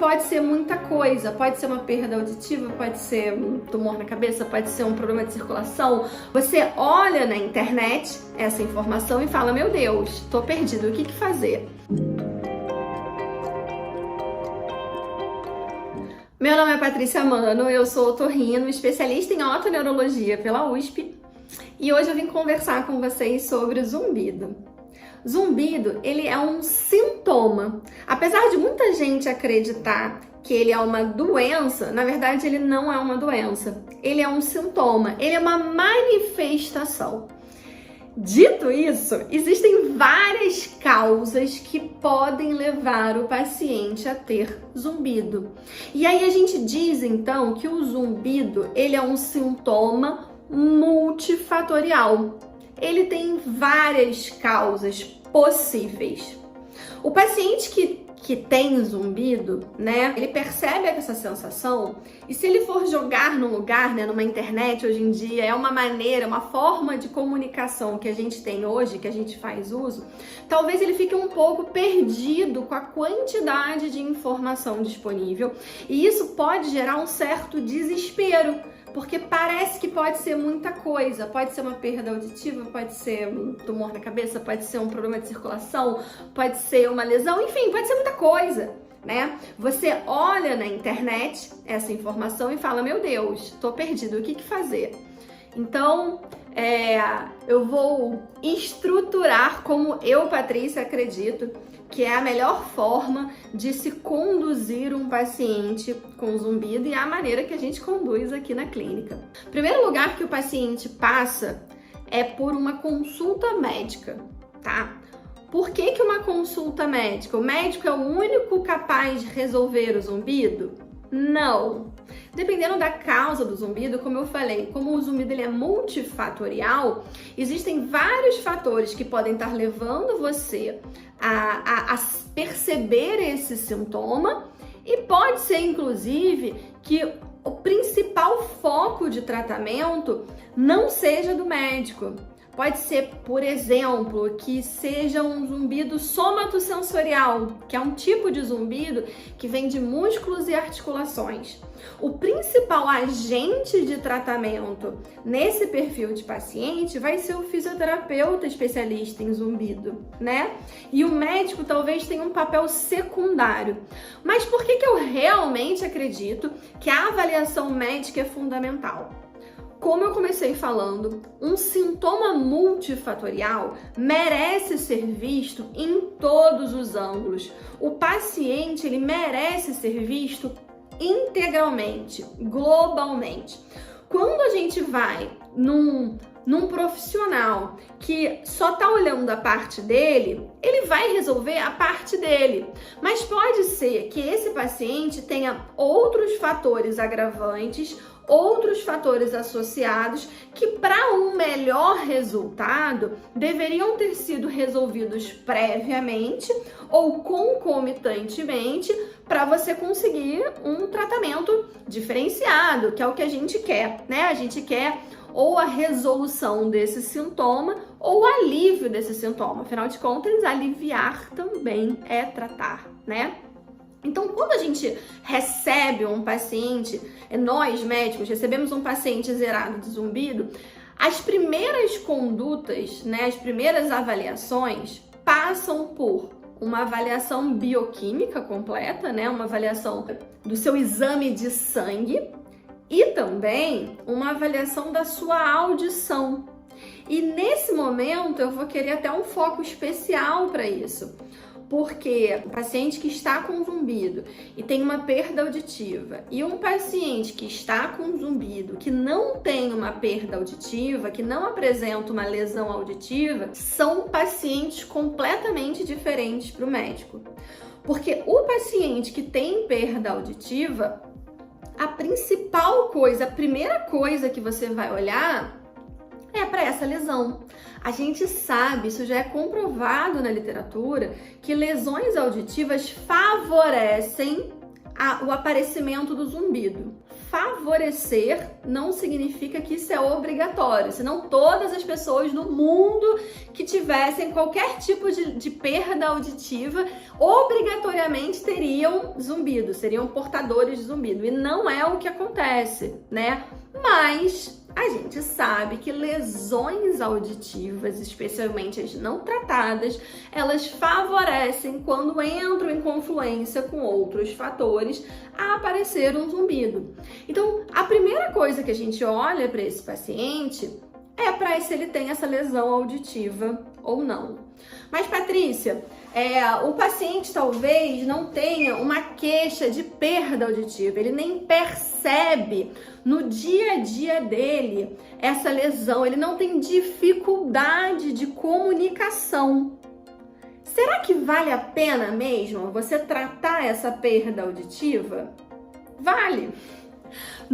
pode ser muita coisa, pode ser uma perda auditiva, pode ser um tumor na cabeça, pode ser um problema de circulação. Você olha na internet essa informação e fala, meu Deus, tô perdido, o que fazer? Meu nome é Patrícia Mano, eu sou otorrino, especialista em otoneurologia pela USP, e hoje eu vim conversar com vocês sobre zumbido. Zumbido, ele é um sintoma. Apesar de muita gente acreditar que ele é uma doença, na verdade ele não é uma doença. Ele é um sintoma, ele é uma manifestação. Dito isso, existem várias causas que podem levar o paciente a ter zumbido. E aí a gente diz então que o zumbido, ele é um sintoma multifatorial. Ele tem várias causas possíveis. O paciente que tem zumbido, né, ele percebe essa sensação e se ele for jogar num lugar, né, numa internet hoje em dia, é uma maneira, uma forma de comunicação que a gente tem hoje, que a gente faz uso, talvez ele fique um pouco perdido com a quantidade de informação disponível e isso pode gerar um certo desespero. Porque parece que pode ser muita coisa, pode ser uma perda auditiva, pode ser um tumor na cabeça, pode ser um problema de circulação, pode ser uma lesão, enfim, pode ser muita coisa, né? Você olha na internet essa informação e fala, meu Deus, tô perdido, o que fazer? Então, eu vou estruturar como eu, Patrícia, acredito que é a melhor forma de se conduzir um paciente com zumbido e a maneira que a gente conduz aqui na clínica. O primeiro lugar que o paciente passa é por uma consulta médica, tá? Por que uma consulta médica? O médico é o único capaz de resolver o zumbido? Não. Dependendo da causa do zumbido, como eu falei, como o zumbido ele é multifatorial, existem vários fatores que podem estar levando você a perceber esse sintoma e pode ser, inclusive, que o principal foco de tratamento não seja do médico. Pode ser, por exemplo, que seja um zumbido somatosensorial, que é um tipo de zumbido que vem de músculos e articulações. O principal agente de tratamento nesse perfil de paciente vai ser o fisioterapeuta especialista em zumbido, né? E o médico talvez tenha um papel secundário. Mas por que eu realmente acredito que a avaliação médica é fundamental? Como eu comecei falando, um sintoma multifatorial merece ser visto em todos os ângulos. O paciente, ele merece ser visto integralmente, globalmente. Quando a gente vai num profissional que só tá olhando a parte dele, ele vai resolver a parte dele. Mas pode ser que esse paciente tenha outros fatores agravantes, outros fatores associados que para um melhor resultado deveriam ter sido resolvidos previamente ou concomitantemente para você conseguir um tratamento diferenciado, que é o que a gente quer, né? A gente quer ou a resolução desse sintoma ou o alívio desse sintoma. Afinal de contas, aliviar também é tratar, né? Então, quando a gente recebe um paciente, nós médicos recebemos um paciente zerado de zumbido, as primeiras condutas, né, as primeiras avaliações passam por uma avaliação bioquímica completa, né, uma avaliação do seu exame de sangue e também uma avaliação da sua audição. E nesse momento eu vou querer até um foco especial para isso. Porque o paciente que está com zumbido e tem uma perda auditiva e um paciente que está com zumbido que não tem uma perda auditiva, que não apresenta uma lesão auditiva, são pacientes completamente diferentes para o médico. Porque o paciente que tem perda auditiva, a principal coisa, a primeira coisa que você vai olhar é para essa lesão. A gente sabe, isso já é comprovado na literatura, que lesões auditivas favorecem o aparecimento do zumbido. favorecer não significa que isso é obrigatório, senão todas as pessoas no mundo que tivessem qualquer tipo de perda auditiva obrigatoriamente teriam zumbido, seriam portadores de zumbido, e não é o que acontece, né? Mas a gente sabe que lesões auditivas, especialmente as não tratadas, elas favorecem quando entram em confluência com outros fatores a aparecer um zumbido. Então, a primeira coisa que a gente olha para esse paciente é para se ele tem essa lesão auditiva ou não. Mas, Patrícia, o paciente talvez não tenha uma queixa de perda auditiva, ele nem percebe no dia a dia dele essa lesão, ele não tem dificuldade de comunicação. Será que vale a pena mesmo você tratar essa perda auditiva? Vale!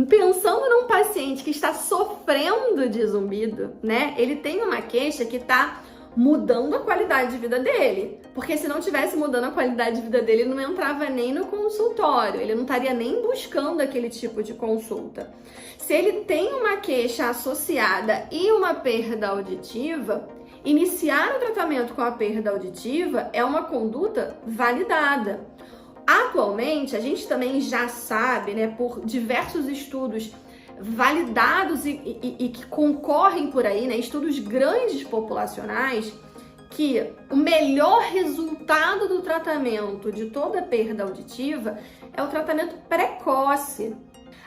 Pensando num paciente que está sofrendo de zumbido, né? Ele tem uma queixa que está mudando a qualidade de vida dele. Porque se não tivesse mudando a qualidade de vida dele, ele não entrava nem no consultório, ele não estaria nem buscando aquele tipo de consulta. Se ele tem uma queixa associada e uma perda auditiva, iniciar o tratamento com a perda auditiva é uma conduta validada. Atualmente, a gente também já sabe, né, por diversos estudos validados e que concorrem por aí, né, estudos grandes populacionais, que o melhor resultado do tratamento de toda perda auditiva é o tratamento precoce.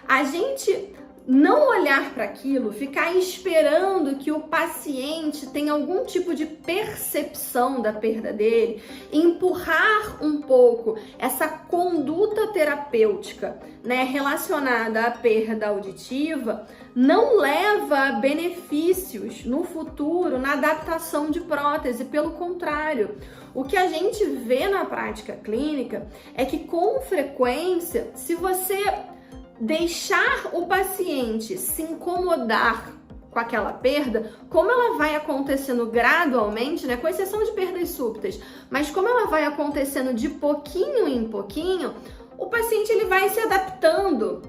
A gente não olhar para aquilo, ficar esperando que o paciente tenha algum tipo de percepção da perda dele, empurrar um pouco essa conduta terapêutica, né, relacionada à perda auditiva, não leva a benefícios no futuro na adaptação de prótese. Pelo contrário, o que a gente vê na prática clínica é que, com frequência, se você deixar o paciente se incomodar com aquela perda, como ela vai acontecendo gradualmente, né, com exceção de perdas súbitas, mas como ela vai acontecendo de pouquinho em pouquinho, o paciente ele vai se adaptando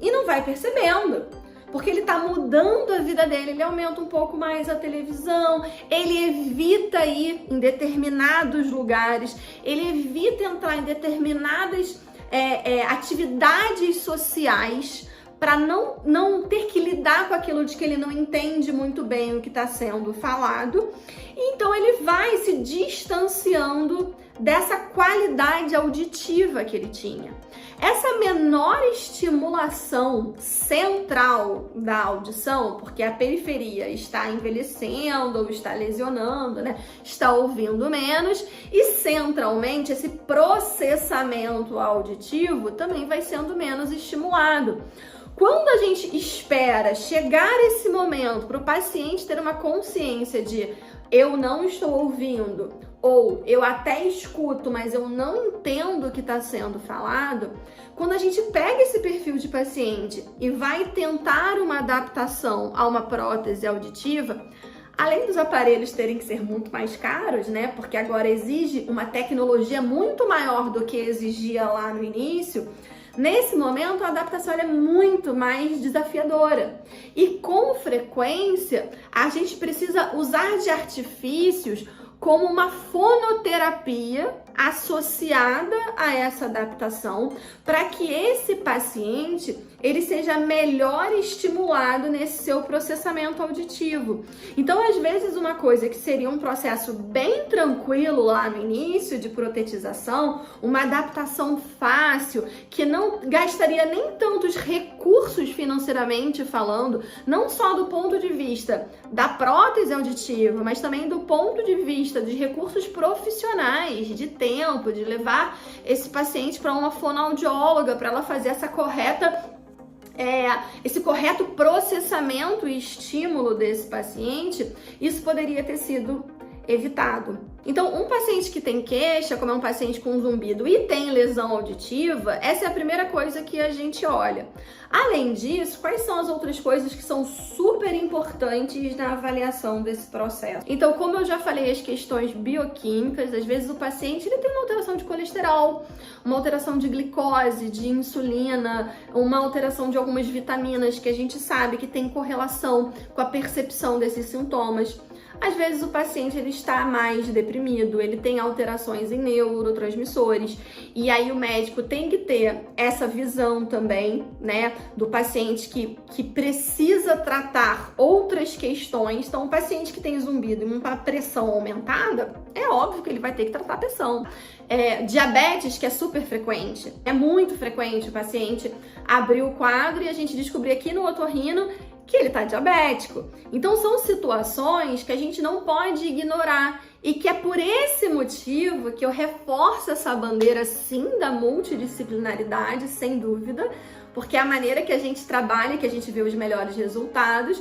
e não vai percebendo. Porque ele está mudando a vida dele, ele aumenta um pouco mais a televisão, ele evita ir em determinados lugares, ele evita entrar em determinadas atividades sociais para não ter que lidar com aquilo de que ele não entende muito bem o que está sendo falado. Então ele vai se distanciando dessa qualidade auditiva que ele tinha. Essa menor estimulação central da audição, porque a periferia está envelhecendo ou está lesionando, né? Está ouvindo menos, e centralmente esse processamento auditivo também vai sendo menos estimulado. Quando a gente espera chegar esse momento para o paciente ter uma consciência de eu não estou ouvindo, ou eu até escuto, mas eu não entendo o que está sendo falado, quando a gente pega esse perfil de paciente e vai tentar uma adaptação a uma prótese auditiva, além dos aparelhos terem que ser muito mais caros, né? Porque agora exige uma tecnologia muito maior do que exigia lá no início. Nesse momento, a adaptação é muito mais desafiadora. E com frequência, a gente precisa usar de artifícios como uma fonoterapia associada a essa adaptação, para que esse paciente ele seja melhor estimulado nesse seu processamento auditivo. Então, às vezes, uma coisa que seria um processo bem tranquilo lá no início de protetização, uma adaptação fácil, que não gastaria nem tantos recursos financeiramente falando, não só do ponto de vista da prótese auditiva, mas também do ponto de vista de recursos profissionais, de tempo, de levar esse paciente para uma fonoaudióloga, para ela fazer esse correto processamento e estímulo desse paciente, isso poderia ter sido evitado. Então, um paciente que tem queixa, como é um paciente com zumbido e tem lesão auditiva, essa é a primeira coisa que a gente olha. Além disso, quais são as outras coisas que são super importantes na avaliação desse processo? Então, como eu já falei, as questões bioquímicas, às vezes o paciente ele tem uma alteração de colesterol, uma alteração de glicose, de insulina, uma alteração de algumas vitaminas que a gente sabe que tem correlação com a percepção desses sintomas. Às vezes o paciente ele está mais deprimido, ele tem alterações em neurotransmissores e aí o médico tem que ter essa visão também, né, do paciente que precisa tratar outras questões. Então, o paciente que tem zumbido e uma pressão aumentada, é óbvio que ele vai ter que tratar a pressão. Diabetes, que é super frequente, é muito frequente o paciente abrir o quadro e a gente descobrir aqui no otorrino que ele tá diabético. Então são situações que a gente não pode ignorar e que é por esse motivo que eu reforço essa bandeira sim da multidisciplinaridade, sem dúvida, porque é a maneira que a gente trabalha, que a gente vê os melhores resultados,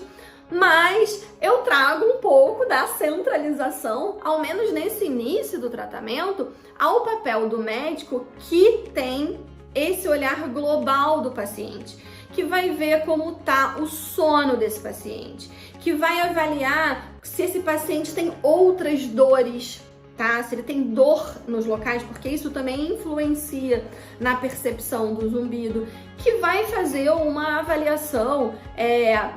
mas eu trago um pouco da centralização, ao menos nesse início do tratamento, ao papel do médico que tem esse olhar global do paciente, que vai ver como tá o sono desse paciente, que vai avaliar se esse paciente tem outras dores, tá? Se ele tem dor nos locais, porque isso também influencia na percepção do zumbido, que vai fazer uma avaliação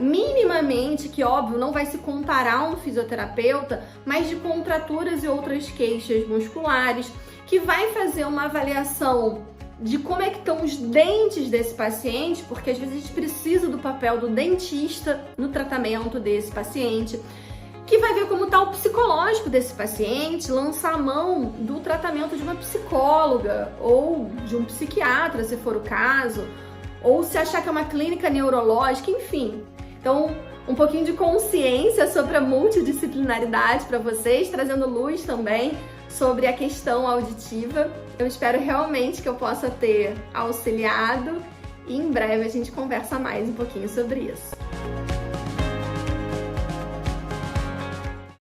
minimamente, que óbvio não vai se comparar a um fisioterapeuta, mas de contraturas e outras queixas musculares, que vai fazer uma avaliação de como é que estão os dentes desse paciente, porque às vezes a gente precisa do papel do dentista no tratamento desse paciente, que vai ver como está o psicológico desse paciente, lançar a mão do tratamento de uma psicóloga ou de um psiquiatra, se for o caso, ou se achar que é uma clínica neurológica, enfim. Então, um pouquinho de consciência sobre a multidisciplinaridade para vocês, trazendo luz também sobre a questão auditiva. Eu espero realmente que eu possa ter auxiliado e em breve a gente conversa mais um pouquinho sobre isso.